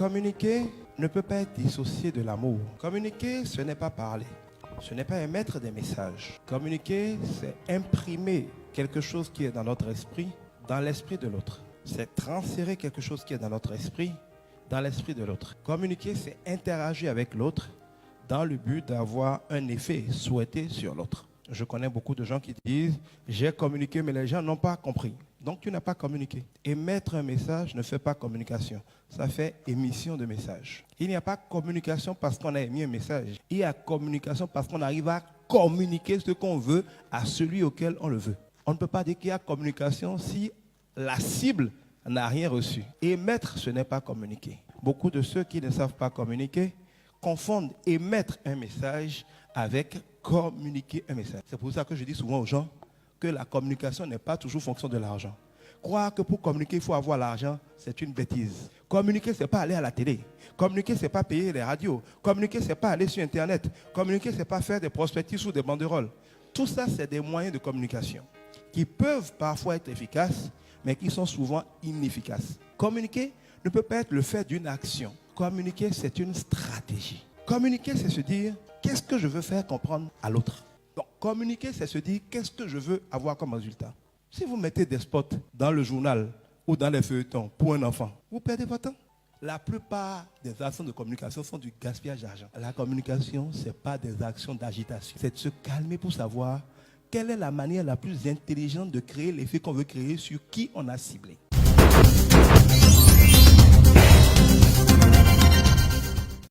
Communiquer ne peut pas être dissocié de l'amour. Communiquer, ce n'est pas parler. Ce n'est pas émettre des messages. Communiquer, c'est imprimer quelque chose qui est dans notre esprit, dans l'esprit de l'autre. C'est transférer quelque chose qui est dans notre esprit, dans l'esprit de l'autre. Communiquer, c'est interagir avec l'autre dans le but d'avoir un effet souhaité sur l'autre. Je connais beaucoup de gens qui disent « j'ai communiqué, mais les gens n'ont pas compris ». Donc, tu n'as pas communiqué. Émettre un message ne fait pas communication. Ça fait émission de message. Il n'y a pas communication parce qu'on a émis un message. Il y a communication parce qu'on arrive à communiquer ce qu'on veut à celui auquel on le veut. On ne peut pas dire qu'il y a communication si la cible n'a rien reçu. Émettre, ce n'est pas communiquer. Beaucoup de ceux qui ne savent pas communiquer confondent émettre un message avec communiquer un message. C'est pour ça que je dis souvent aux gens que la communication n'est pas toujours fonction de l'argent. Croire que pour communiquer, il faut avoir l'argent, c'est une bêtise. Communiquer, ce n'est pas aller à la télé. Communiquer, ce n'est pas payer les radios. Communiquer, ce n'est pas aller sur Internet. Communiquer, ce n'est pas faire des prospectus ou des banderoles. Tout ça, c'est des moyens de communication qui peuvent parfois être efficaces, mais qui sont souvent inefficaces. Communiquer ne peut pas être le fait d'une action. Communiquer, c'est une stratégie. Communiquer, c'est se dire, qu'est-ce que je veux faire comprendre à l'autre? Donc, communiquer, c'est se dire, qu'est-ce que je veux avoir comme résultat? Si vous mettez des spots dans le journal ou dans les feuilletons pour un enfant, vous perdez votre temps. La plupart des actions de communication sont du gaspillage d'argent. La communication, ce n'est pas des actions d'agitation. C'est de se calmer pour savoir quelle est la manière la plus intelligente de créer l'effet qu'on veut créer sur qui on a ciblé.